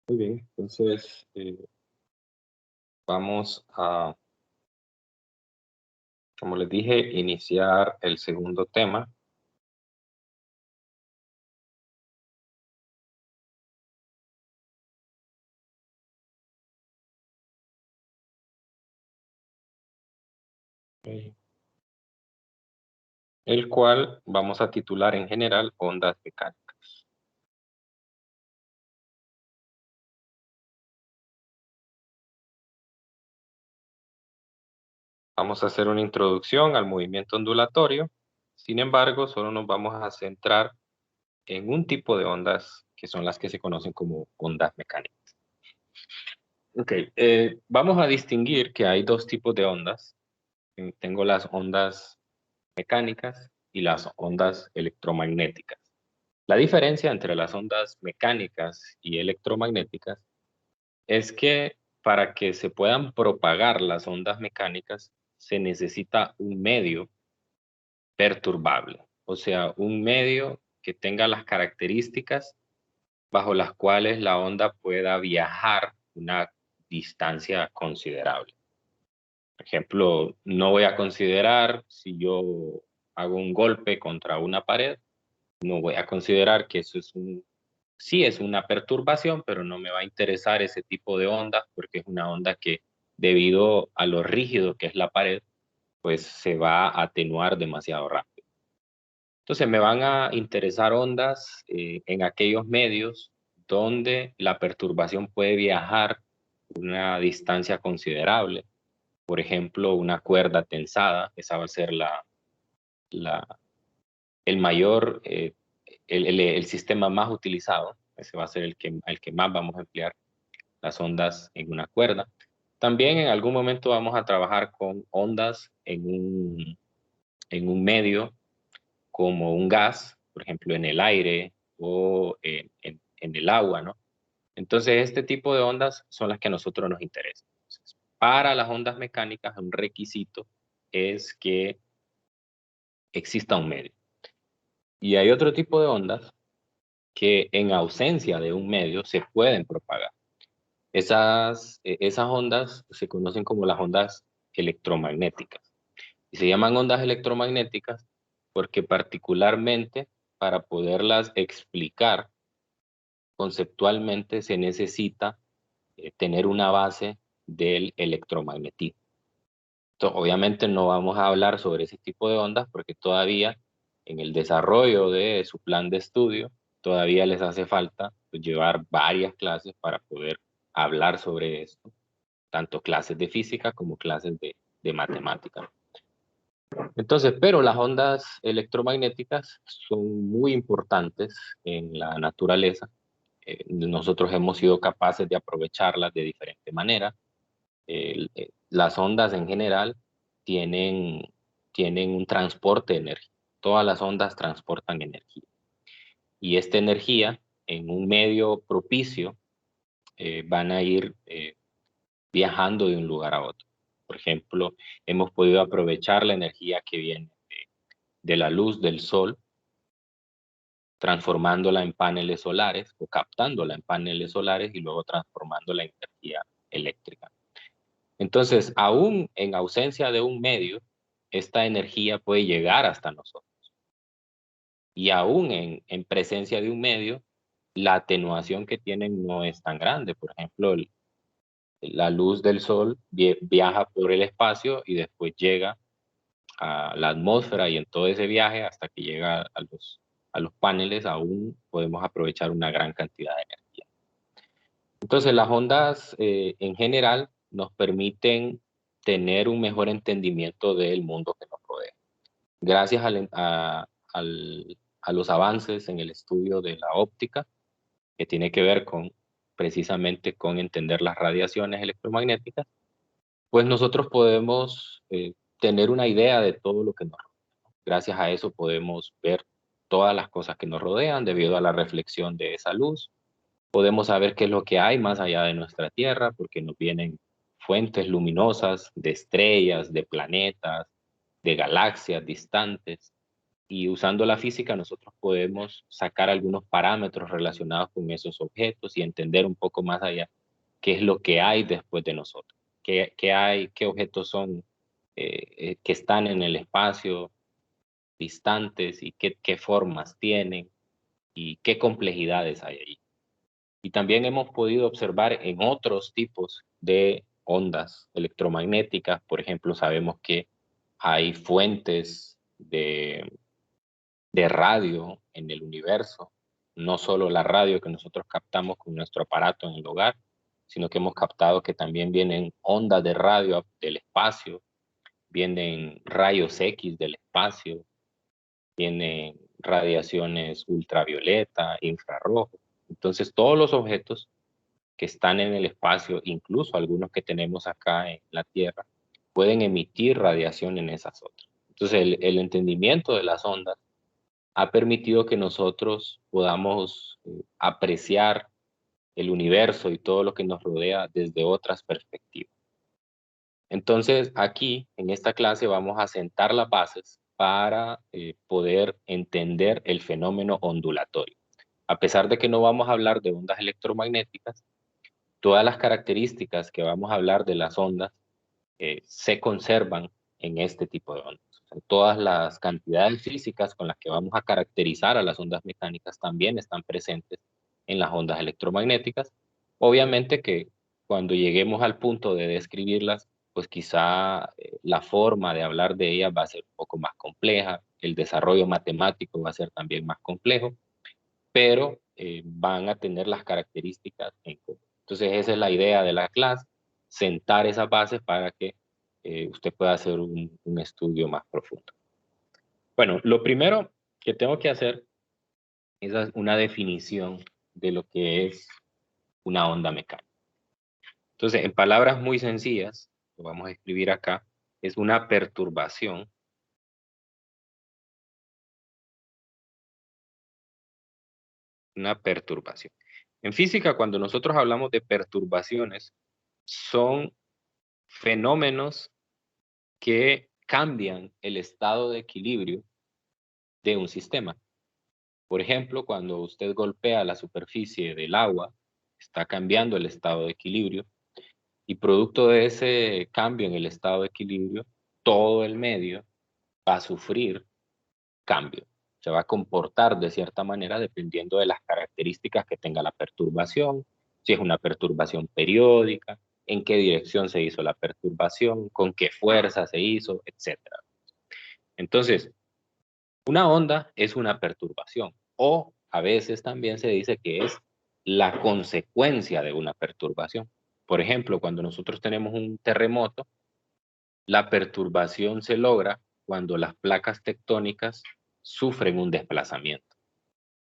Muy bien, entonces vamos a, como les dije, iniciar el segundo tema. Ok. El cual vamos a titular en general ondas mecánicas. Vamos a hacer una introducción al movimiento ondulatorio. Sin embargo, solo nos vamos a centrar en un tipo de ondas que son las que se conocen como ondas mecánicas. Ok, vamos a distinguir que hay dos tipos de ondas. Tengo las ondas mecánicas y las ondas electromagnéticas. La diferencia entre las ondas mecánicas y electromagnéticas es que para que se puedan propagar las ondas mecánicas se necesita un medio perturbable, o sea, un medio que tenga las características bajo las cuales la onda pueda viajar una distancia considerable. Por ejemplo, no voy a considerar si yo hago un golpe contra una pared, no voy a considerar que eso es sí es una perturbación, pero no me va a interesar ese tipo de onda porque es una onda que debido a lo rígido que es la pared, pues se va a atenuar demasiado rápido. Entonces me van a interesar ondas en aquellos medios donde la perturbación puede viajar una distancia considerable. Por ejemplo, una cuerda tensada, esa va a ser la, el mayor, el sistema más utilizado, ese va a ser el que más vamos a emplear las ondas en una cuerda. También en algún momento vamos a trabajar con ondas en un medio como un gas, por ejemplo, en el aire o en el agua, ¿no? Entonces, este tipo de ondas son las que a nosotros nos interesan. Entonces, para las ondas mecánicas, un requisito es que exista un medio. Y hay otro tipo de ondas que en ausencia de un medio se pueden propagar. Esas ondas se conocen como las ondas electromagnéticas. Y se llaman ondas electromagnéticas porque particularmente para poderlas explicar conceptualmente se necesita tener una base del electromagnetismo. Entonces, obviamente no vamos a hablar sobre ese tipo de ondas porque todavía en el desarrollo de su plan de estudio, todavía les hace falta pues, llevar varias clases para poder hablar sobre esto, tanto clases de física como clases de matemática. Entonces, pero las ondas electromagnéticas son muy importantes en la naturaleza. Nosotros hemos sido capaces de aprovecharlas de diferente manera. Las ondas en general tienen, tienen un transporte de energía. Todas las ondas transportan energía. Y esta energía, en un medio propicio, van a ir viajando de un lugar a otro. Por ejemplo, hemos podido aprovechar la energía que viene de la luz del sol, transformándola en paneles solares o captándola en paneles solares y luego transformándola en energía eléctrica. Entonces, aún en ausencia de un medio, esta energía puede llegar hasta nosotros. Y aún en presencia de un medio, la atenuación que tienen no es tan grande. Por ejemplo, la luz del sol viaja por el espacio y después llega a la atmósfera y en todo ese viaje hasta que llega a los paneles, aún podemos aprovechar una gran cantidad de energía. Entonces, las ondas en general nos permiten tener un mejor entendimiento del mundo que nos rodea. Gracias a los avances en el estudio de la óptica, que tiene que ver precisamente con entender las radiaciones electromagnéticas, pues nosotros podemos tener una idea de todo lo que nos rodea. Gracias a eso podemos ver todas las cosas que nos rodean debido a la reflexión de esa luz. Podemos saber qué es lo que hay más allá de nuestra Tierra, porque nos vienen fuentes luminosas de estrellas, de planetas, de galaxias distantes. Y usando la física nosotros podemos sacar algunos parámetros relacionados con esos objetos y entender un poco más allá qué es lo que hay después de nosotros, qué objetos son que están en el espacio, distantes, y qué formas tienen y qué complejidades hay ahí. Y también hemos podido observar en otros tipos de ondas electromagnéticas. Por ejemplo, sabemos que hay fuentes de radio en el universo, no solo la radio que nosotros captamos con nuestro aparato en el hogar, sino que hemos captado que también vienen ondas de radio del espacio, vienen rayos X del espacio, vienen radiaciones ultravioleta, infrarrojo. Entonces, todos los objetos que están en el espacio, incluso algunos que tenemos acá en la Tierra, pueden emitir radiación en esas otras. Entonces, el entendimiento de las ondas ha permitido que nosotros podamos apreciar el universo y todo lo que nos rodea desde otras perspectivas. Entonces, aquí, en esta clase, vamos a sentar las bases para poder entender el fenómeno ondulatorio. A pesar de que no vamos a hablar de ondas electromagnéticas, todas las características que vamos a hablar de las ondas se conservan en este tipo de ondas. O sea, todas las cantidades físicas con las que vamos a caracterizar a las ondas mecánicas también están presentes en las ondas electromagnéticas. Obviamente que cuando lleguemos al punto de describirlas, pues quizá la forma de hablar de ellas va a ser un poco más compleja, el desarrollo matemático va a ser también más complejo, pero van a tener las características en común. Entonces esa es la idea de la clase, sentar esas bases para que usted pueda hacer un estudio más profundo. Bueno, lo primero que tengo que hacer es una definición de lo que es una onda mecánica. Entonces, en palabras muy sencillas, lo vamos a escribir acá, es una perturbación. Una perturbación. En física, cuando nosotros hablamos de perturbaciones, son fenómenos que cambian el estado de equilibrio de un sistema. Por ejemplo, cuando usted golpea la superficie del agua, está cambiando el estado de equilibrio, y producto de ese cambio en el estado de equilibrio, todo el medio va a sufrir cambio. Se va a comportar de cierta manera dependiendo de las características que tenga la perturbación, si es una perturbación periódica, en qué dirección se hizo la perturbación, con qué fuerza se hizo, etc. Entonces, una onda es una perturbación, o a veces también se dice que es la consecuencia de una perturbación. Por ejemplo, cuando nosotros tenemos un terremoto, la perturbación se logra cuando las placas tectónicas sufren un desplazamiento.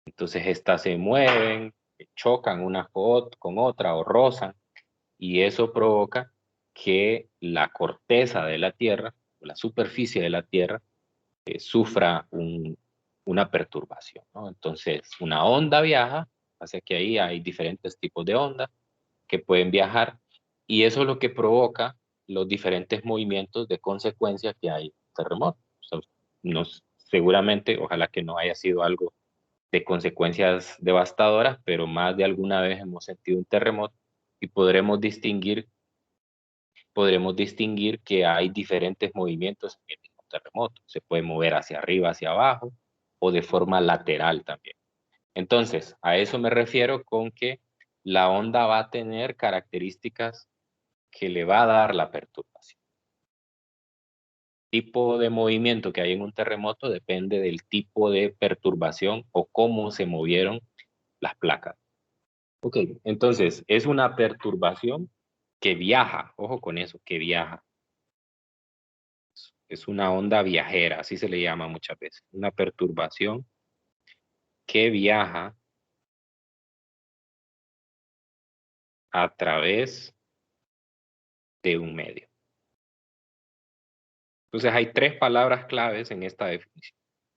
Entonces estas se mueven, chocan una con otra o rozan, y eso provoca que la corteza de la Tierra, la superficie de la Tierra, sufra una perturbación, ¿no? Entonces una onda viaja, hacia que ahí hay diferentes tipos de ondas que pueden viajar, y eso es lo que provoca los diferentes movimientos de consecuencia que hay en terremotos. O sea, seguramente, ojalá que no haya sido algo de consecuencias devastadoras, pero más de alguna vez hemos sentido un terremoto y podremos distinguir que hay diferentes movimientos en el mismo terremoto. Se puede mover hacia arriba, hacia abajo, o de forma lateral también. Entonces, a eso me refiero con que la onda va a tener características que le va a dar la perturbación. tipo de movimiento que hay en un terremoto depende del tipo de perturbación o cómo se movieron las placas. Ok, entonces es una perturbación que viaja, ojo con eso, que viaja. Es una onda viajera, así se le llama muchas veces. Una perturbación que viaja a través de un medio. Entonces hay tres palabras claves en esta definición.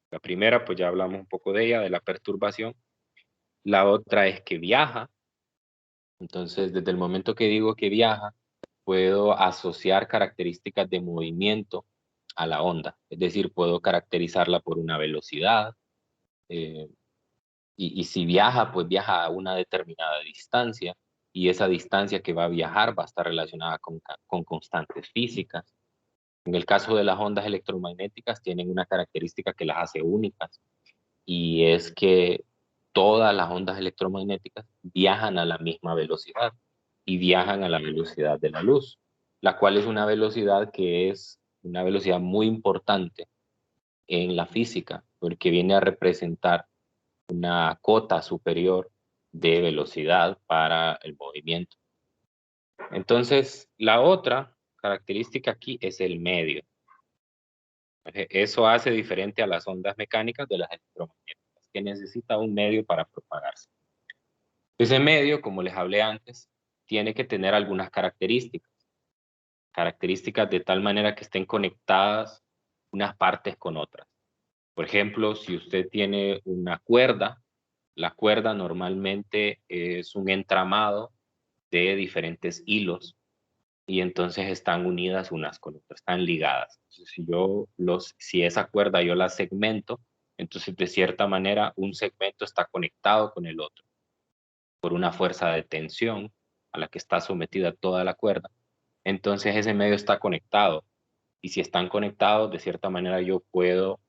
La primera, pues ya hablamos un poco de ella, de la perturbación. La otra es que viaja. Entonces, desde el momento que digo que viaja, puedo asociar características de movimiento a la onda. Es decir, puedo caracterizarla por una velocidad. eh, y si viaja, pues viaja a una determinada distancia. Y esa distancia que va a viajar va a estar relacionada con constantes físicas. En el caso de las ondas electromagnéticas, tienen una característica que las hace únicas, y es que todas las ondas electromagnéticas viajan a la misma velocidad y viajan a la velocidad de la luz, la cual es una velocidad que es una velocidad muy importante en la física, porque viene a representar una cota superior de velocidad para el movimiento. Entonces, la otra característica aquí es el medio. Eso hace diferente a las ondas mecánicas de las electromagnéticas, que necesita un medio para propagarse. Ese medio, como les hablé antes, tiene que tener algunas características de tal manera que estén conectadas unas partes con otras. Por ejemplo, si usted tiene una cuerda, la cuerda normalmente es un entramado de diferentes hilos y entonces están unidas unas con otras, están ligadas. Entonces, si esa cuerda yo la segmento, entonces de cierta manera un segmento está conectado con el otro por una fuerza de tensión a la que está sometida toda la cuerda. Entonces ese medio está conectado, y si están conectados, de cierta manera yo puedo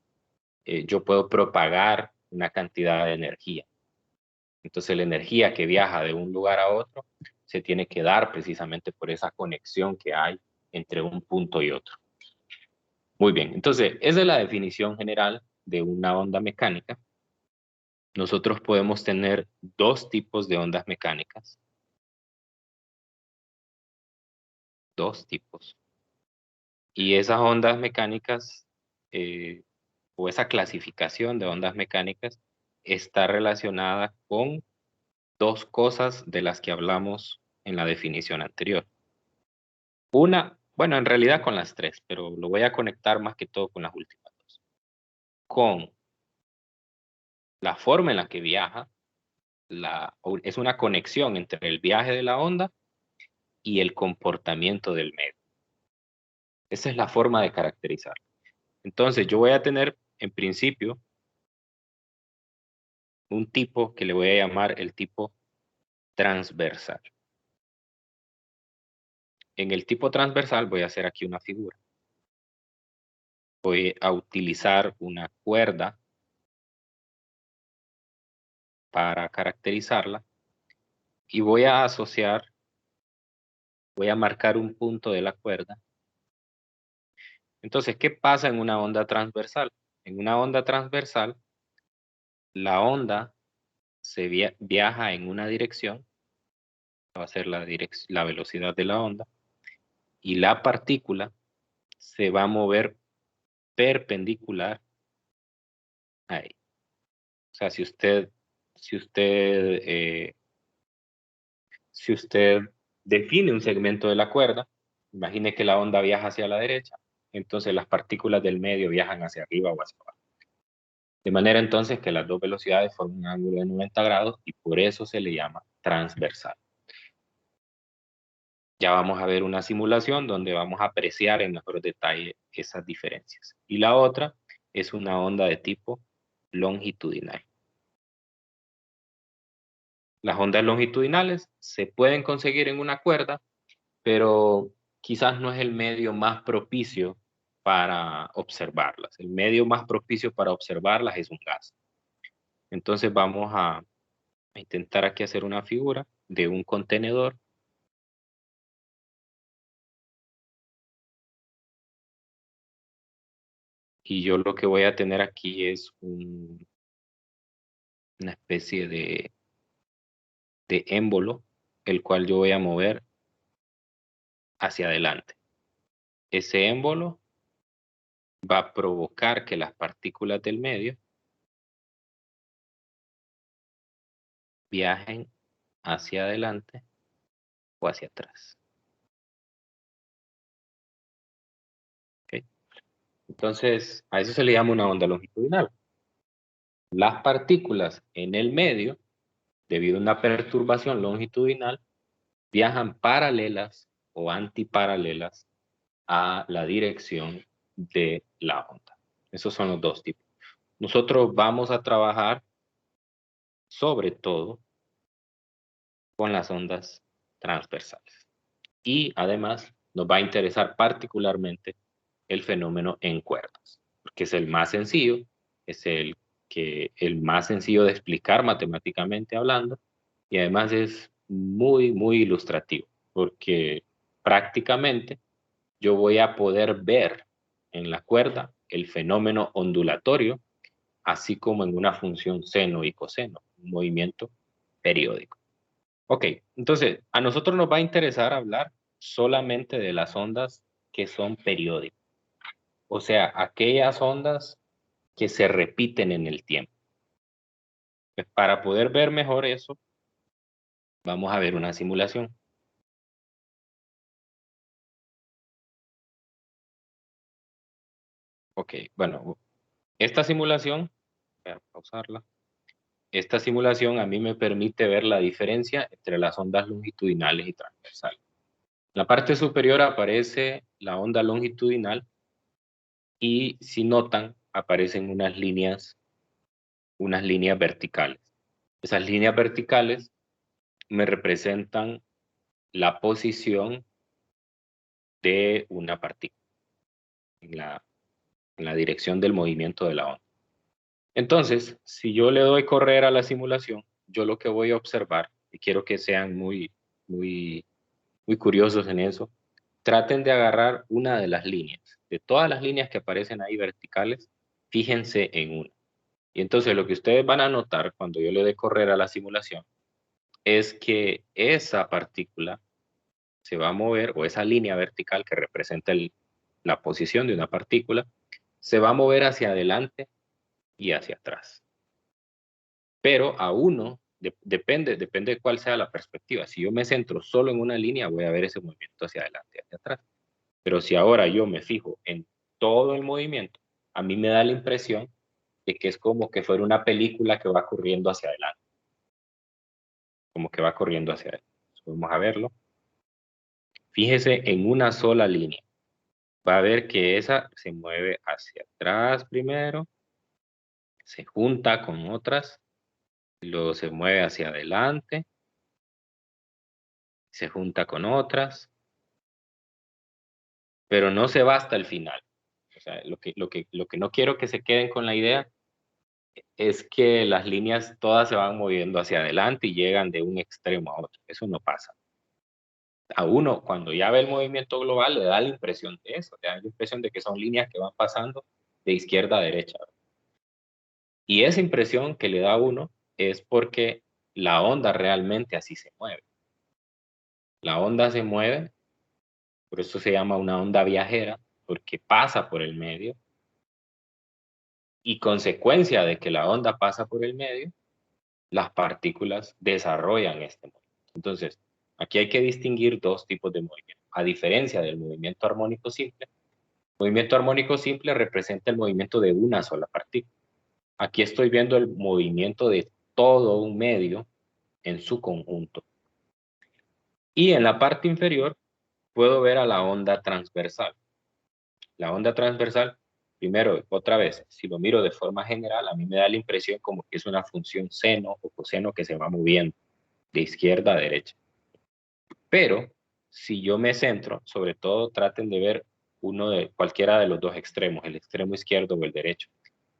propagar una cantidad de energía. Entonces la energía que viaja de un lugar a otro se tiene que dar precisamente por esa conexión que hay entre un punto y otro. Muy bien, entonces esa es la definición general de una onda mecánica. Nosotros podemos tener dos tipos de ondas mecánicas. Dos tipos. Y esas ondas mecánicas, eh, o esa clasificación de ondas mecánicas, está relacionada con dos cosas de las que hablamos en la definición anterior. Una, bueno, en realidad con las tres, pero lo voy a conectar más que todo con las últimas dos. Con la forma en la que viaja, es una conexión entre el viaje de la onda y el comportamiento del medio. Esa es la forma de caracterizar. Entonces, yo voy a tener, en principio, un tipo que le voy a llamar el tipo transversal. En el tipo transversal voy a hacer aquí una figura. Voy a utilizar una cuerda para caracterizarla y voy a marcar un punto de la cuerda. Entonces, ¿qué pasa en una onda transversal? En una onda transversal, la onda viaja en una dirección, va a ser la velocidad de la onda, y la partícula se va a mover perpendicular a ella. O sea, si usted, eh, si usted define un segmento de la cuerda, imagine que la onda viaja hacia la derecha, entonces las partículas del medio viajan hacia arriba o hacia abajo. De manera entonces que las dos velocidades forman un ángulo de 90 grados y por eso se le llama transversal. Ya vamos a ver una simulación donde vamos a apreciar en mejor detalle esas diferencias. Y la otra es una onda de tipo longitudinal. Las ondas longitudinales se pueden conseguir en una cuerda, pero quizás no es el medio más propicio para observarlas. El medio más propicio para observarlas es un gas. Entonces vamos a intentar aquí hacer una figura de un contenedor. Y yo lo que voy a tener aquí es una especie de émbolo, el cual yo voy a mover hacia adelante. Ese émbolo va a provocar que las partículas del medio viajen hacia adelante o hacia atrás. ¿Ok? Entonces, a eso se le llama una onda longitudinal. Las partículas en el medio, debido a una perturbación longitudinal, viajan paralelas o antiparalelas a la dirección de la onda. Esos son los dos tipos. Nosotros vamos a trabajar sobre todo con las ondas transversales. Y además nos va a interesar particularmente el fenómeno en cuerdas, porque es el más sencillo, es el más sencillo de explicar matemáticamente hablando, y además es muy ilustrativo, porque prácticamente yo voy a poder ver en la cuerda el fenómeno ondulatorio, así como en una función seno y coseno, un movimiento periódico. Ok, entonces a nosotros nos va a interesar hablar solamente de las ondas que son periódicas, o sea, aquellas ondas que se repiten en el tiempo. Pues para poder ver mejor eso, vamos a ver una simulación. Ok, bueno, esta simulación, voy a pausarla. Esta simulación a mí me permite ver la diferencia entre las ondas longitudinales y transversales. En la parte superior aparece la onda longitudinal y si notan aparecen unas líneas verticales. Esas líneas verticales me representan la posición de una partícula en la dirección del movimiento de la onda. Entonces, si yo le doy correr a la simulación, yo lo que voy a observar, y quiero que sean muy, muy curiosos en eso, traten de agarrar una de las líneas. De todas las líneas que aparecen ahí verticales, fíjense en una. Y entonces lo que ustedes van a notar cuando yo le dé correr a la simulación es que esa partícula se va a mover, o esa línea vertical que representa la posición de una partícula, se va a mover hacia adelante y hacia atrás. Pero a uno, depende de cuál sea la perspectiva. Si yo me centro solo en una línea, voy a ver ese movimiento hacia adelante y hacia atrás. Pero si ahora yo me fijo en todo el movimiento, a mí me da la impresión de que es como que fuera una película que va corriendo hacia adelante. Como que va corriendo hacia adelante. Vamos a verlo. Fíjese en una sola línea. Va a ver que esa se mueve hacia atrás primero, se junta con otras, luego se mueve hacia adelante, se junta con otras, pero no se va hasta el final. O sea, lo que no quiero que se queden con la idea es que las líneas todas se van moviendo hacia adelante y llegan de un extremo a otro. Eso no pasa. A uno, cuando ya ve el movimiento global, le da la impresión de eso, le da la impresión de que son líneas que van pasando de izquierda a derecha. Y esa impresión que le da a uno es porque la onda realmente así se mueve. La onda se mueve, por eso se llama una onda viajera, porque pasa por el medio, y consecuencia de que la onda pasa por el medio, las partículas desarrollan este movimiento. Entonces, aquí hay que distinguir dos tipos de movimiento. A diferencia del movimiento armónico simple, el movimiento armónico simple representa el movimiento de una sola partícula. Aquí estoy viendo el movimiento de todo un medio en su conjunto. Y en la parte inferior puedo ver a la onda transversal. La onda transversal, primero, otra vez, si lo miro de forma general, a mí me da la impresión como que es una función seno o coseno que se va moviendo de izquierda a derecha. Pero si yo me centro, sobre todo traten de ver cualquiera de los dos extremos, el extremo izquierdo o el derecho.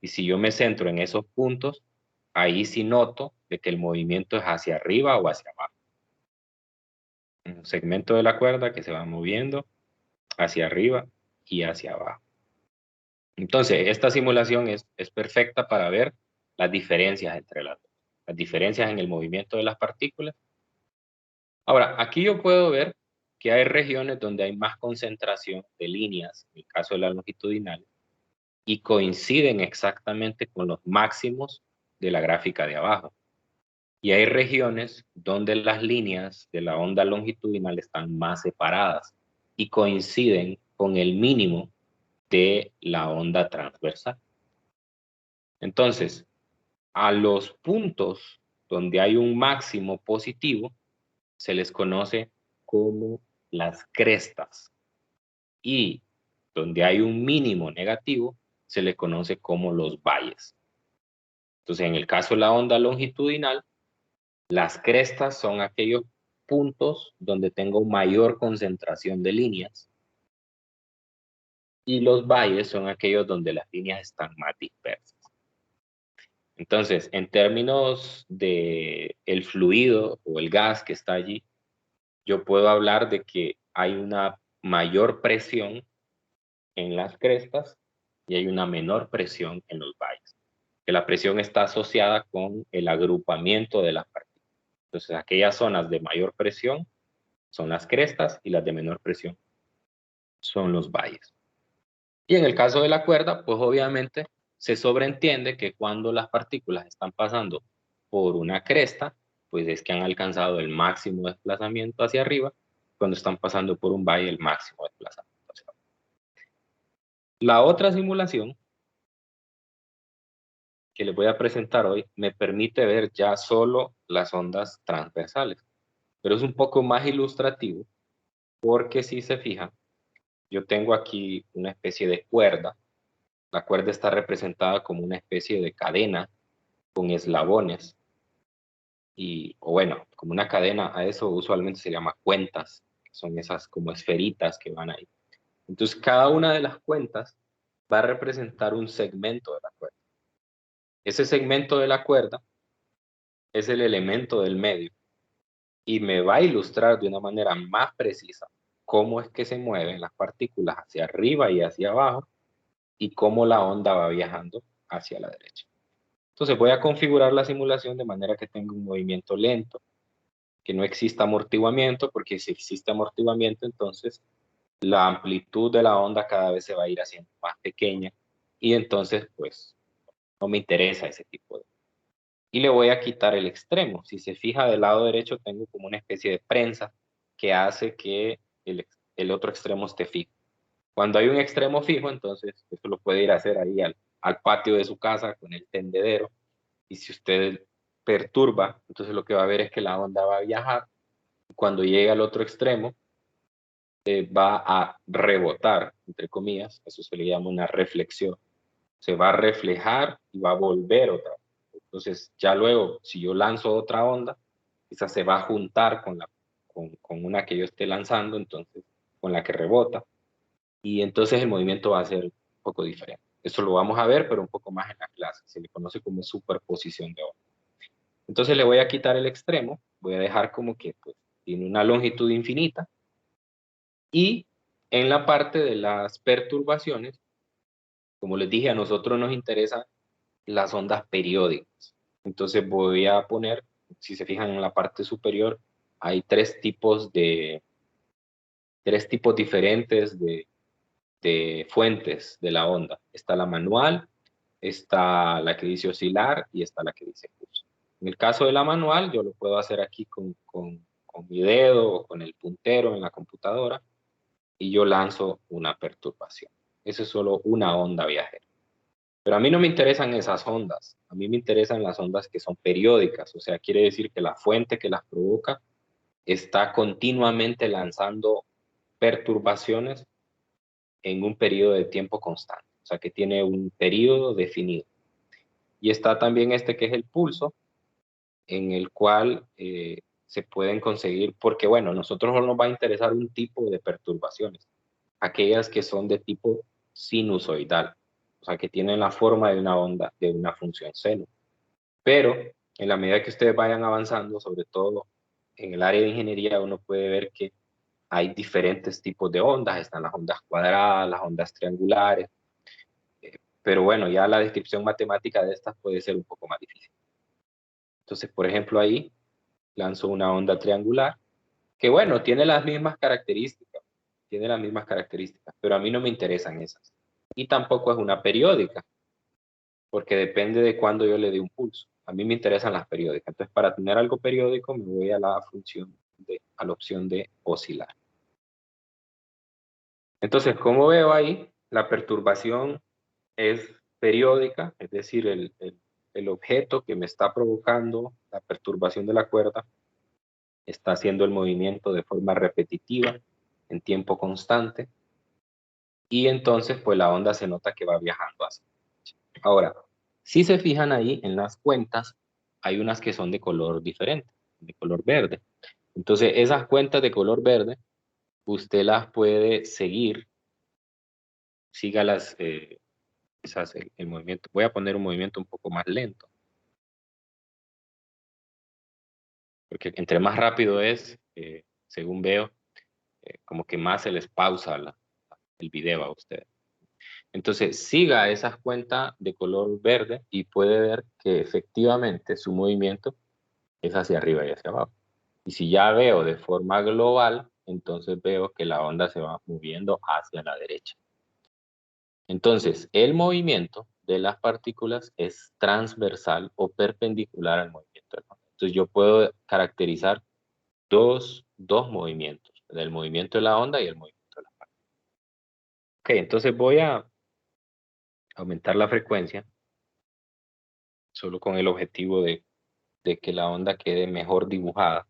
Y si yo me centro en esos puntos, ahí sí noto de que el movimiento es hacia arriba o hacia abajo. Un segmento de la cuerda que se va moviendo hacia arriba y hacia abajo. Entonces, esta simulación es perfecta para ver las diferencias entre las dos, las diferencias en el movimiento de las partículas. Ahora, aquí yo puedo ver que hay regiones donde hay más concentración de líneas, en el caso de la longitudinal, y coinciden exactamente con los máximos de la gráfica de abajo. Y hay regiones donde las líneas de la onda longitudinal están más separadas y coinciden con el mínimo de la onda transversal. Entonces, a los puntos donde hay un máximo positivo se les conoce como las crestas, y donde hay un mínimo negativo se les conoce como los valles. Entonces, en el caso de la onda longitudinal, las crestas son aquellos puntos donde tengo mayor concentración de líneas, y los valles son aquellos donde las líneas están más dispersas. Entonces, en términos de el fluido o el gas que está allí, yo puedo hablar de que hay una mayor presión en las crestas y hay una menor presión en los valles. Que la presión está asociada con el agrupamiento de las partículas. Entonces, aquellas zonas de mayor presión son las crestas y las de menor presión son los valles. Y en el caso de la cuerda, pues obviamente se sobreentiende que cuando las partículas están pasando por una cresta, pues es que han alcanzado el máximo desplazamiento hacia arriba, cuando están pasando por un valle, el máximo desplazamiento hacia abajo. La otra simulación que les voy a presentar hoy me permite ver ya solo las ondas transversales, pero es un poco más ilustrativo porque si se fijan, yo tengo aquí una especie de cuerda. La cuerda está representada como una especie de cadena con eslabones, o bueno, como una cadena, a eso usualmente se llama cuentas, que son esas como esferitas que van ahí. Entonces, cada una de las cuentas va a representar un segmento de la cuerda. Ese segmento de la cuerda es el elemento del medio y me va a ilustrar de una manera más precisa cómo es que se mueven las partículas hacia arriba y hacia abajo y cómo la onda va viajando hacia la derecha. Entonces voy a configurar la simulación de manera que tenga un movimiento lento, que no exista amortiguamiento, porque si existe amortiguamiento, entonces la amplitud de la onda cada vez se va a ir haciendo más pequeña y entonces pues no me interesa ese tipo de... Y le voy a quitar el extremo. Si se fija del lado derecho tengo como una especie de prensa que hace que el otro extremo esté fijo. Cuando hay un extremo fijo, entonces esto lo puede ir a hacer ahí al patio de su casa con el tendedero, y si usted perturba, entonces lo que va a ver es que la onda va a viajar, y cuando llegue al otro extremo, va a rebotar, entre comillas, eso se le llama una reflexión, se va a reflejar y va a volver otra vez. Entonces ya luego, si yo lanzo otra onda, esa se va a juntar con una que yo esté lanzando, entonces con la que rebota, y entonces el movimiento va a ser un poco diferente. Eso lo vamos a ver, pero un poco más en la clase. Se le conoce como superposición de ondas. Entonces le voy a quitar el extremo, voy a dejar como que pues, tiene una longitud infinita, y en la parte de las perturbaciones, como les dije, a nosotros nos interesan las ondas periódicas. Entonces voy a poner, si se fijan en la parte superior, hay tres tipos diferentes de fuentes de la onda. Está la manual, está la que dice oscilar y está la que dice pulso. En el caso de la manual, yo lo puedo hacer aquí con mi dedo o con el puntero en la computadora y yo lanzo una perturbación. Eso es solo una onda viajera. Pero a mí no me interesan esas ondas, a mí me interesan las ondas que son periódicas, o sea, quiere decir que la fuente que las provoca está continuamente lanzando perturbaciones en un periodo de tiempo constante, o sea, que tiene un periodo definido. Y está también este que es el pulso, en el cual se pueden conseguir, porque bueno, a nosotros no nos va a interesar un tipo de perturbaciones, aquellas que son de tipo sinusoidal, o sea, que tienen la forma de una onda, de una función seno. Pero en la medida que ustedes vayan avanzando, sobre todo en el área de ingeniería, uno puede ver que hay diferentes tipos de ondas, están las ondas cuadradas, las ondas triangulares, Pero bueno, ya la descripción matemática de estas puede ser un poco más difícil. Entonces, por ejemplo, ahí lanzo una onda triangular, que bueno, tiene las mismas características, pero a mí no me interesan esas. Y tampoco es una periódica, porque depende de cuándo yo le dé un pulso. A mí me interesan las periódicas. Entonces, para tener algo periódico, me voy a a la opción de oscilar. Entonces, como veo ahí, la perturbación es periódica, es decir, el objeto que me está provocando la perturbación de la cuerda está haciendo el movimiento de forma repetitiva, en tiempo constante, y entonces pues la onda se nota que va viajando así. Ahora, si se fijan ahí en las cuentas, hay unas que son de color diferente, de color verde. Entonces, esas cuentas de color verde, usted las puede seguir, sígalas, quizás el movimiento. Voy a poner un movimiento un poco más lento, porque entre más rápido es, según veo, como que más se les pausa el video a usted. Entonces, siga esas cuentas de color verde y puede ver que efectivamente su movimiento es hacia arriba y hacia abajo. Y si ya veo de forma global, entonces veo que la onda se va moviendo hacia la derecha. Entonces, el movimiento de las partículas es transversal o perpendicular al movimiento de la onda. Entonces, yo puedo caracterizar dos movimientos, el movimiento de la onda y el movimiento de la partícula. Ok, entonces voy a aumentar la frecuencia solo con el objetivo de que la onda quede mejor dibujada,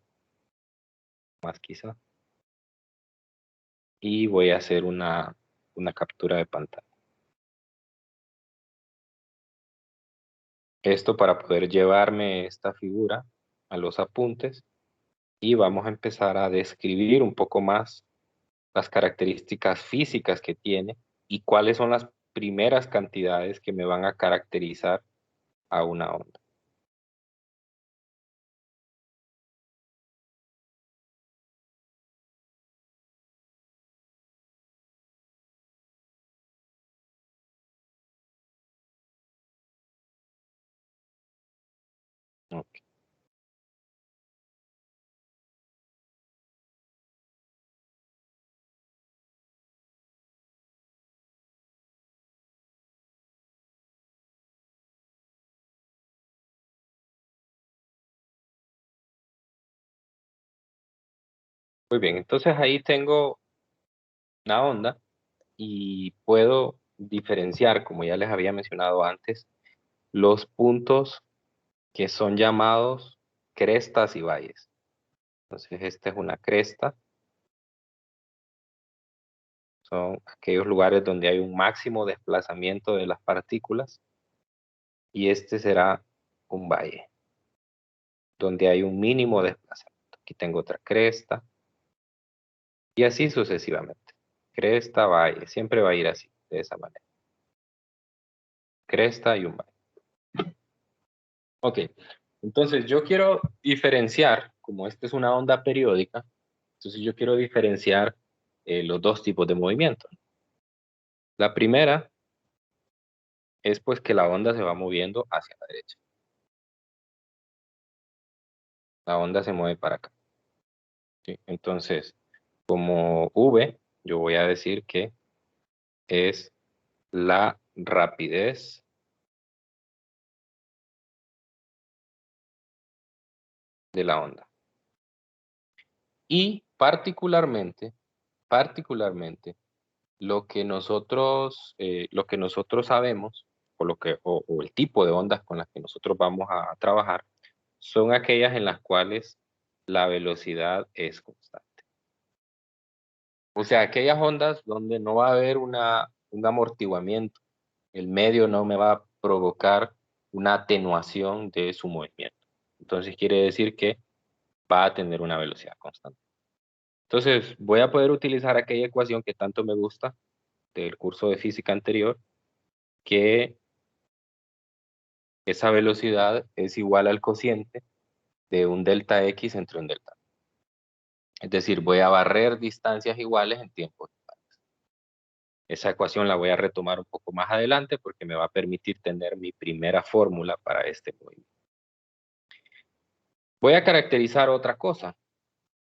más quizá. Y voy a hacer una captura de pantalla. Esto para poder llevarme esta figura a los apuntes y vamos a empezar a describir un poco más las características físicas que tiene y cuáles son las primeras cantidades que me van a caracterizar a una onda. Ok. Muy bien, entonces ahí tengo una onda y puedo diferenciar, como ya les había mencionado antes, los puntos que son llamados crestas y valles. Entonces, esta es una cresta, son aquellos lugares donde hay un máximo desplazamiento de las partículas, y este será un valle, donde hay un mínimo desplazamiento. Aquí tengo otra cresta, y así sucesivamente. Cresta, valle, siempre va a ir así, de esa manera. Cresta y un valle. Ok, entonces yo quiero diferenciar, como esta es una onda periódica, entonces yo quiero diferenciar los dos tipos de movimiento. La primera es pues que la onda se va moviendo hacia la derecha. La onda se mueve para acá. ¿Sí? Entonces, como V, yo voy a decir que es la rapidez de la onda. Y particularmente, lo que nosotros sabemos, o el tipo de ondas con las que nosotros vamos a trabajar, son aquellas en las cuales la velocidad es constante. O sea, aquellas ondas donde no va a haber un amortiguamiento, el medio no me va a provocar una atenuación de su movimiento. Entonces quiere decir que va a tener una velocidad constante. Entonces voy a poder utilizar aquella ecuación que tanto me gusta del curso de física anterior, que esa velocidad es igual al cociente de un delta X entre un delta. Es decir, voy a barrer distancias iguales en tiempos iguales. Esa ecuación la voy a retomar un poco más adelante porque me va a permitir tener mi primera fórmula para este movimiento. Voy a caracterizar otra cosa,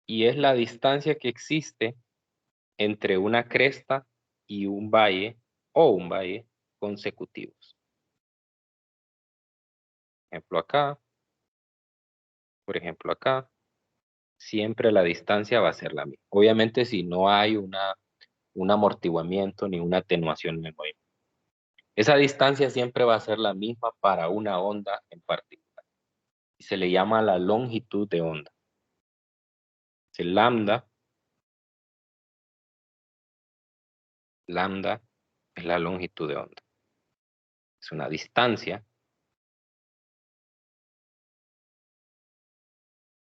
y es la distancia que existe entre una cresta y un valle o un valle consecutivos. Ejemplo acá, por ejemplo acá, siempre la distancia va a ser la misma. Obviamente si no hay un amortiguamiento ni una atenuación en el movimiento. Esa distancia siempre va a ser la misma para una onda en particular. Y se le llama la longitud de onda. El lambda es la longitud de onda. Es una distancia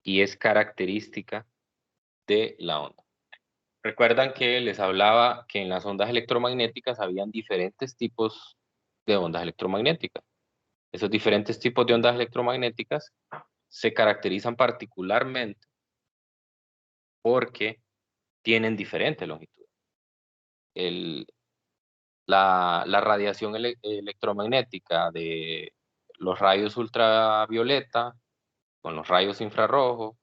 y es característica de la onda. Recuerdan que les hablaba que en las ondas electromagnéticas habían diferentes tipos de ondas electromagnéticas. Esos diferentes tipos de ondas electromagnéticas se caracterizan particularmente porque tienen diferente longitud. La radiación electromagnética de los rayos ultravioleta con los rayos infrarrojos,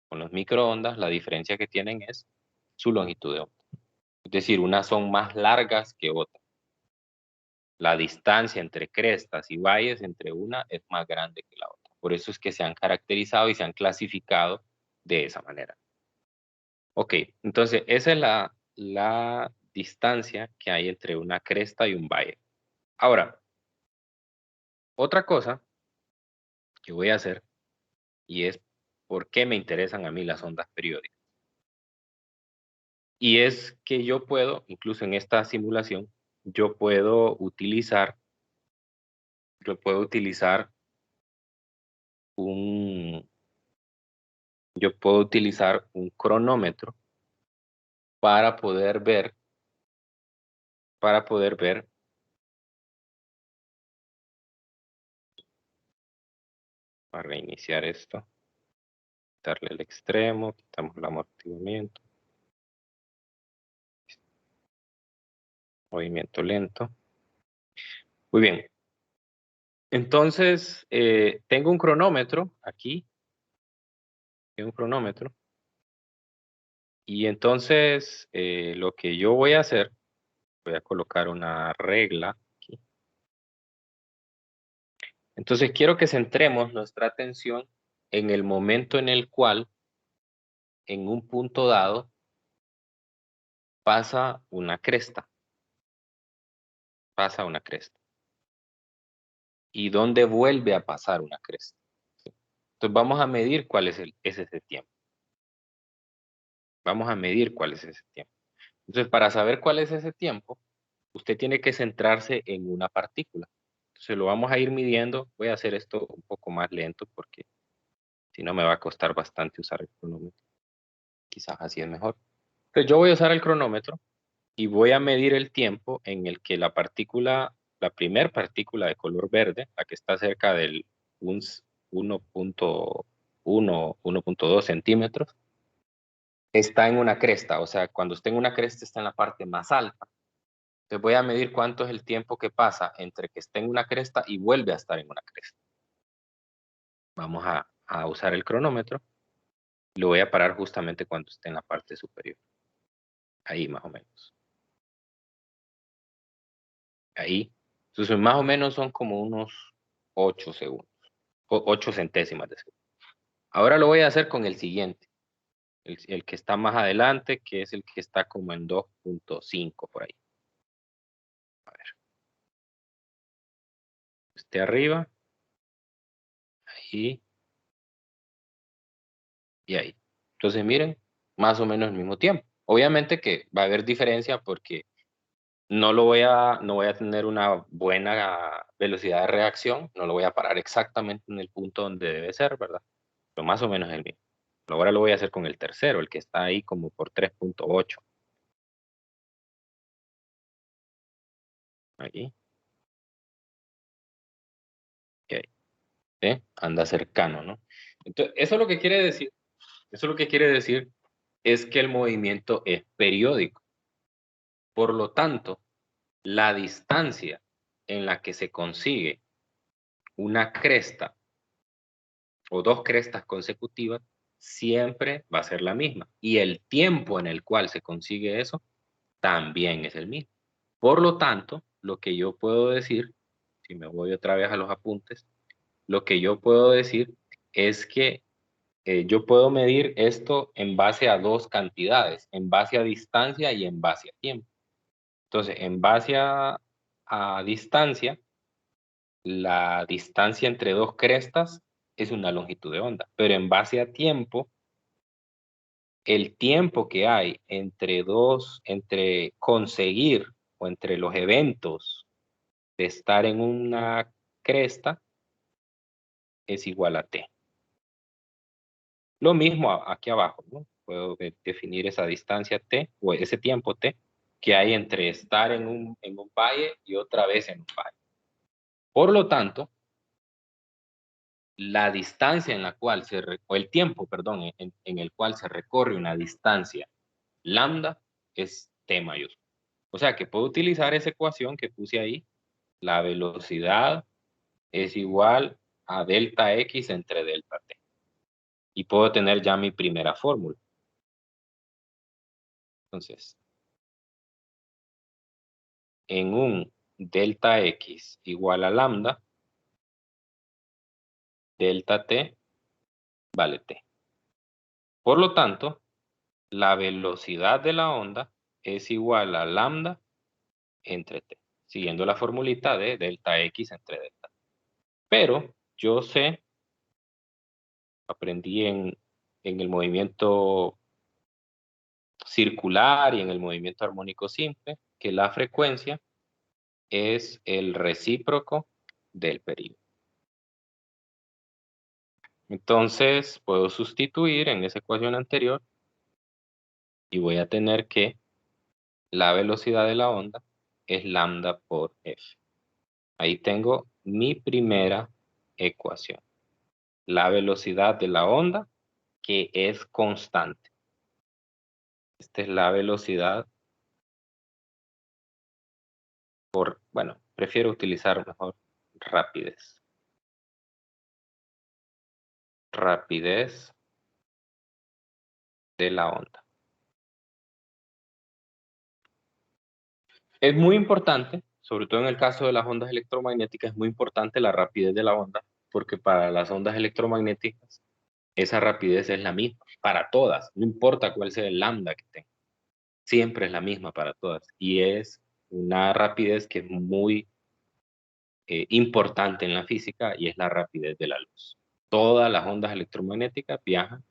con los microondas, la diferencia que tienen es su longitud de onda. Es decir, unas son más largas que otras. La distancia entre crestas y valles entre una es más grande que la otra. Por eso es que se han caracterizado y se han clasificado de esa manera. Ok, entonces esa es la distancia que hay entre una cresta y un valle. Ahora, otra cosa que voy a hacer, y es por qué me interesan a mí las ondas periódicas. Y es que yo puedo, incluso en esta simulación, yo puedo utilizar un, yo puedo utilizar un cronómetro para poder ver, para reiniciar esto, darle el extremo, quitamos el amortiguamiento, movimiento lento. Muy bien. Entonces, tengo un cronómetro aquí, tengo un cronómetro, y entonces lo que yo voy a hacer, voy a colocar una regla aquí. Entonces quiero que centremos nuestra atención en el momento en el cual, en un punto dado, pasa una cresta. Pasa una cresta. ¿Y dónde vuelve a pasar una cresta? Entonces vamos a medir cuál es ese tiempo. Vamos a medir cuál es ese tiempo. Entonces, para saber cuál es ese tiempo, usted tiene que centrarse en una partícula. Entonces lo vamos a ir midiendo. Voy a hacer esto un poco más lento porque si no me va a costar bastante usar el cronómetro. Quizás así es mejor. Entonces yo voy a usar el cronómetro y voy a medir el tiempo en el que la partícula, la primer partícula de color verde, la que está cerca del 1.2 centímetros, está en una cresta. O sea, cuando está en una cresta está en la parte más alta. Entonces voy a medir cuánto es el tiempo que pasa entre que esté en una cresta y vuelve a estar en una cresta. Vamos a usar el cronómetro. Lo voy a parar justamente cuando esté en la parte superior. Ahí más o menos. Ahí. Entonces más o menos son como unos 8 segundos. 8 centésimas de segundo. Ahora lo voy a hacer con el siguiente. El que está más adelante, que es el que está como en 2.5 por ahí. A ver. Este arriba. Ahí. Y ahí. Entonces miren, más o menos el mismo tiempo. Obviamente que va a haber diferencia porque no voy a tener una buena velocidad de reacción, no lo voy a parar exactamente en el punto donde debe ser, ¿verdad? Pero más o menos es el mismo. Ahora lo voy a hacer con el tercero, el que está ahí como por 3.8. Ahí. Y ahí. ¿Sí? Anda cercano, ¿no? Entonces, eso lo que quiere decir es que el movimiento es periódico. Por lo tanto, la distancia en la que se consigue una cresta o dos crestas consecutivas siempre va a ser la misma. Y el tiempo en el cual se consigue eso también es el mismo. Por lo tanto, lo que yo puedo decir, si me voy otra vez a los apuntes, lo que yo puedo decir es que yo puedo medir esto en base a dos cantidades, en base a distancia y en base a tiempo. Entonces, en base a distancia, la distancia entre dos crestas es una longitud de onda, pero en base a tiempo, el tiempo que hay entre conseguir o entre los eventos de estar en una cresta es igual a t. Lo mismo aquí abajo, ¿no? Puedo definir esa distancia t o ese tiempo t que hay entre estar en un valle y otra vez en un valle. Por lo tanto, la distancia en la cual o el tiempo, perdón, en el cual se recorre una distancia lambda es t mayúscula. O sea que puedo utilizar esa ecuación que puse ahí, la velocidad es igual a delta x entre delta t. Y puedo tener ya mi primera fórmula. Entonces, en un delta x igual a lambda, delta t vale t. Por lo tanto, la velocidad de la onda es igual a lambda entre t, siguiendo la formulita de delta x entre delta. Pero yo sé, aprendí en el movimiento circular y en el movimiento armónico simple, que la frecuencia es el recíproco del período. Entonces, puedo sustituir en esa ecuación anterior y voy a tener que la velocidad de la onda es lambda por f. Ahí tengo mi primera ecuación. La velocidad de la onda, que es constante. Esta es la velocidad bueno, prefiero utilizar mejor rapidez. Rapidez de la onda. Es muy importante, sobre todo en el caso de las ondas electromagnéticas, es muy importante la rapidez de la onda, porque para las ondas electromagnéticas, esa rapidez es la misma para todas, no importa cuál sea el lambda que tenga, siempre es la misma para todas. Y es una rapidez que es muy importante en la física y es la rapidez de la luz. Todas las ondas electromagnéticas viajan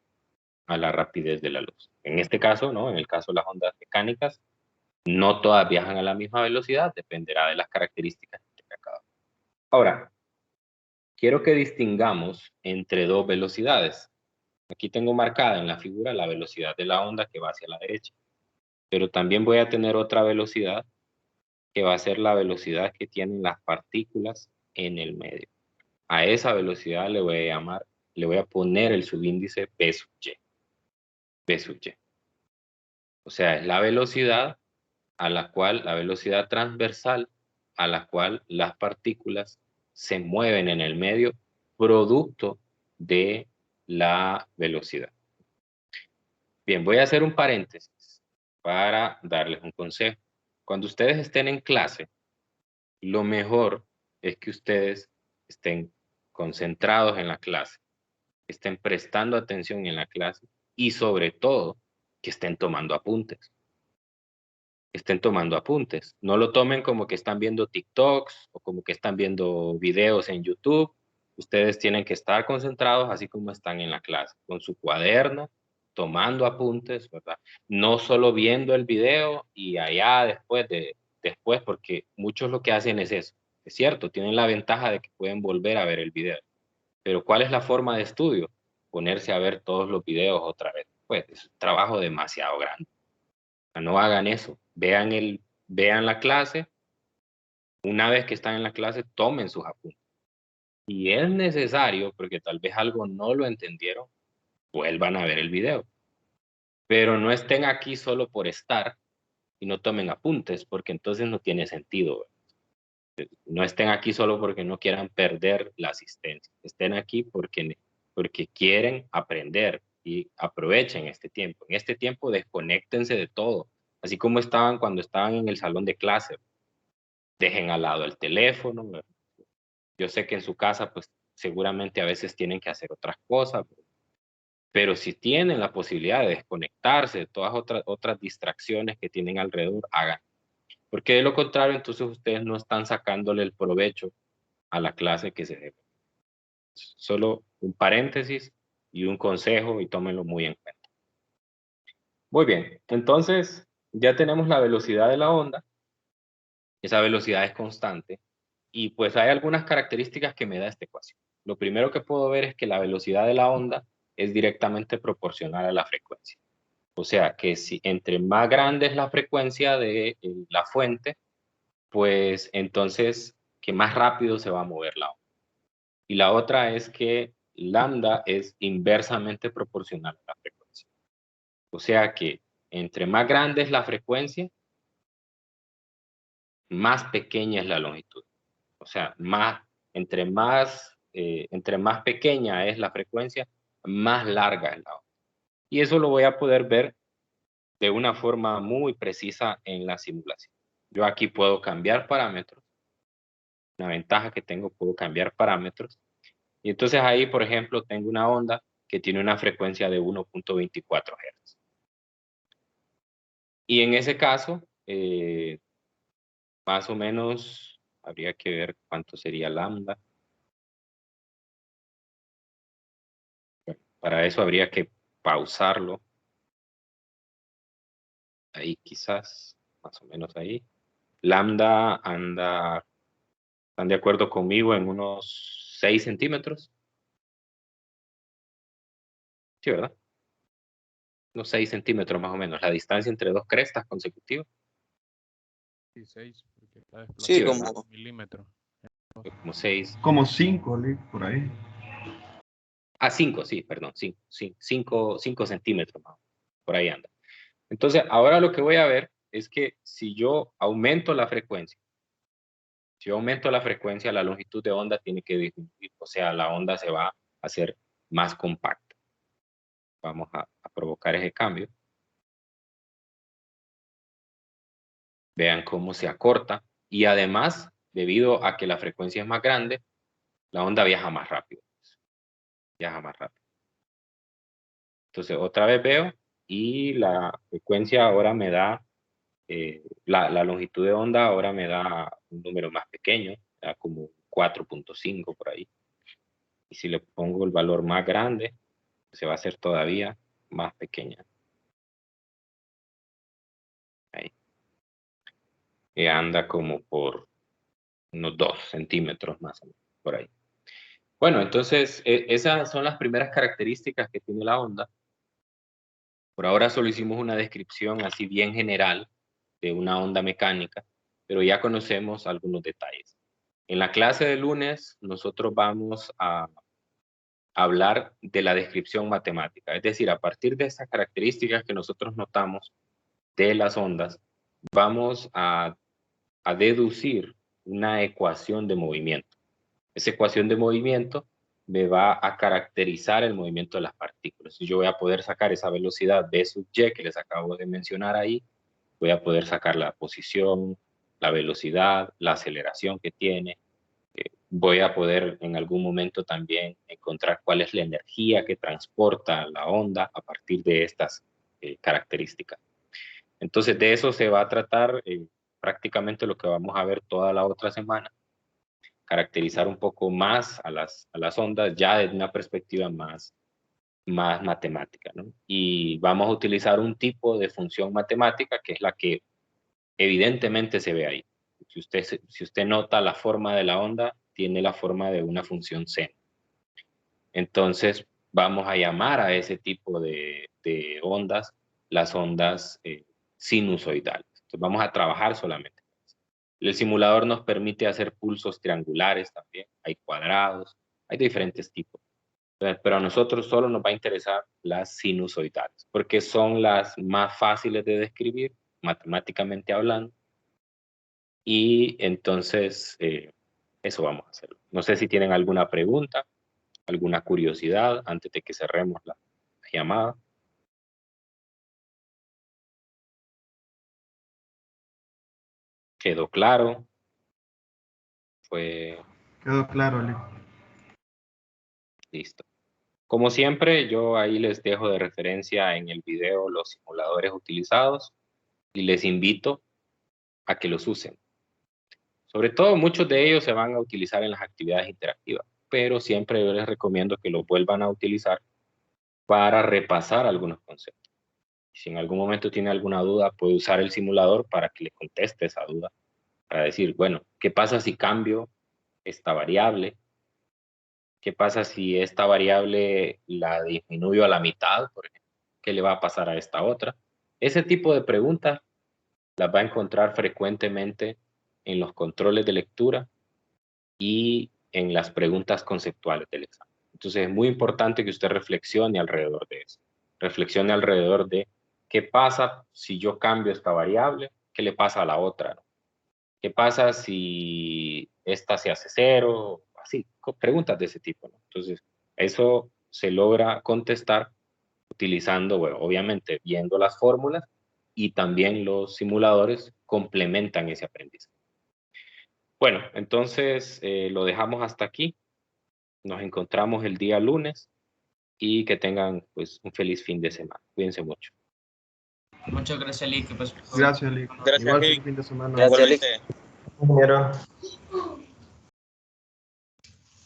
a la rapidez de la luz. En este caso, ¿no? En el caso de las ondas mecánicas, no todas viajan a la misma velocidad, dependerá de las características que tenga cada una. Ahora, quiero que distingamos entre dos velocidades. Aquí tengo marcada en la figura la velocidad de la onda que va hacia la derecha, pero también voy a tener otra velocidad que va a ser la velocidad que tienen las partículas en el medio. A esa velocidad le voy a llamar, le voy a poner el subíndice p sub y. P sub y. O sea, es la velocidad a la cual, la velocidad transversal a la cual las partículas se mueven en el medio producto de la velocidad. Bien, voy a hacer un paréntesis para darles un consejo. Cuando ustedes estén en clase, lo mejor es que ustedes estén concentrados en la clase, estén prestando atención en la clase y sobre todo que estén tomando apuntes. Estén tomando apuntes. No lo tomen como que están viendo TikToks o como que están viendo videos en YouTube. Ustedes tienen que estar concentrados así como están en la clase, con su cuaderno, tomando apuntes, ¿verdad? No solo viendo el video y allá después, porque muchos lo que hacen es eso. Es cierto, tienen la ventaja de que pueden volver a ver el video. Pero ¿cuál es la forma de estudio? Ponerse a ver todos los videos otra vez. Pues es un trabajo demasiado grande. No hagan eso. Vean la clase. Una vez que están en la clase, tomen sus apuntes. Y es necesario, porque tal vez algo no lo entendieron, vuelvan a ver el video. Pero no estén aquí solo por estar y no tomen apuntes, porque entonces no tiene sentido. No estén aquí solo porque no quieran perder la asistencia. Estén aquí porque quieren aprender y aprovechen este tiempo. En este tiempo desconéctense de todo, así como estaban cuando estaban en el salón de clase. Dejen al lado el teléfono. Yo sé que en su casa, pues seguramente a veces tienen que hacer otras cosas, pero si tienen la posibilidad de desconectarse de todas otras distracciones que tienen alrededor, hagan. Porque de lo contrario, entonces ustedes no están sacándole el provecho a la clase que se debe. Solo un paréntesis y un consejo, y tómenlo muy en cuenta. Muy bien, entonces ya tenemos la velocidad de la onda. Esa velocidad es constante y pues hay algunas características que me da esta ecuación. Lo primero que puedo ver es que la velocidad de la onda es directamente proporcional a la frecuencia. O sea que si entre más grande es la frecuencia de la fuente, pues entonces que más rápido se va a mover la onda. Y la otra es que lambda es inversamente proporcional a la frecuencia. O sea que entre más grande es la frecuencia, más pequeña es la longitud. O sea, entre más pequeña es la frecuencia, más larga es la onda. Y eso lo voy a poder ver de una forma muy precisa en la simulación. Yo aquí puedo cambiar parámetros. Una ventaja que tengo, puedo cambiar parámetros. Y entonces ahí, por ejemplo, tengo una onda que tiene una frecuencia de 1.24 Hz. Y en ese caso, más o menos, habría que ver cuánto sería lambda. Para eso habría que pausarlo. Ahí quizás, más o menos ahí. Lambda anda, ¿están de acuerdo conmigo? En unos 6 centímetros. Sí, ¿verdad? Unos 6 centímetros más o menos. La distancia entre dos crestas consecutivas. 16, porque está Sí, desplazado ¿verdad? un milímetro. Como 6. Como 5, por ahí. 5, sí, perdón. 5 centímetros más. Por ahí anda. Entonces, ahora lo que voy a ver es que si yo aumento la frecuencia, la longitud de onda tiene que disminuir. O sea, la onda se va a hacer más compacta. Vamos a provocar ese cambio. Vean cómo se acorta. Y además, debido a que la frecuencia es más grande, la onda viaja más rápido. Viaja más rápido. Entonces, otra vez veo y la frecuencia ahora me da, la longitud de onda ahora me da un número más pequeño, da como 4.5 por ahí. Y si le pongo el valor más grande, se va a hacer todavía más pequeña. Ahí. Y anda como por unos 2 centímetros más o menos, por ahí. Bueno, entonces esas son las primeras características que tiene la onda. Por ahora solo hicimos una descripción así bien general de una onda mecánica, pero ya conocemos algunos detalles. En la clase de lunes nosotros vamos a hablar de la descripción matemática, es decir, a partir de estas características que nosotros notamos de las ondas, vamos a deducir una ecuación de movimiento. Esa ecuación de movimiento me va a caracterizar el movimiento de las partículas. Y yo voy a poder sacar esa velocidad v sub y que les acabo de mencionar ahí. Voy a poder sacar la posición, la velocidad, la aceleración que tiene. Voy a poder en algún momento también encontrar cuál es la energía que transporta la onda a partir de estas características. Entonces de eso se va a tratar prácticamente lo que vamos a ver toda la otra semana. Caracterizar un poco más a las ondas ya desde una perspectiva más matemática, ¿no? Y vamos a utilizar un tipo de función matemática que es la que evidentemente se ve ahí. Si usted nota la forma de la onda, tiene la forma de una función seno. Entonces vamos a llamar a ese tipo de ondas las ondas sinusoidales. Entonces vamos a trabajar solamente. El simulador nos permite hacer pulsos triangulares también, hay cuadrados, hay diferentes tipos. Pero a nosotros solo nos va a interesar las sinusoidales, porque son las más fáciles de describir matemáticamente hablando. Y entonces, eso vamos a hacer. No sé si tienen alguna pregunta, alguna curiosidad antes de que cerremos la llamada. ¿Quedó claro? Fue Quedó claro, Lick. listo. Como siempre, yo ahí les dejo de referencia en el video los simuladores utilizados y les invito a que los usen. Sobre todo, muchos de ellos se van a utilizar en las actividades interactivas, pero siempre yo les recomiendo que los vuelvan a utilizar para repasar algunos conceptos. Si en algún momento tiene alguna duda, puede usar el simulador para que le conteste esa duda, para decir, bueno, ¿qué pasa si cambio esta variable? ¿Qué pasa si esta variable la disminuyo a la mitad, por ejemplo? ¿Qué le va a pasar a esta otra? Ese tipo de preguntas las va a encontrar frecuentemente en los controles de lectura y en las preguntas conceptuales del examen. Entonces es muy importante que usted reflexione alrededor de eso. Reflexione alrededor de qué pasa si yo cambio esta variable, qué le pasa a la otra, ¿no? ¿Qué pasa si esta se hace cero? Así, preguntas de ese tipo, ¿no? Entonces, eso se logra contestar utilizando, bueno, obviamente viendo las fórmulas y también los simuladores complementan ese aprendizaje. Bueno, entonces lo dejamos hasta aquí. Nos encontramos el día lunes y que tengan pues un feliz fin de semana. Cuídense mucho. Muchas gracias, Lick. Gracias, Lick. Gracias, Igual Lick. feliz fin de semana. Gracias, Lick. Igualmente. Ingeniero.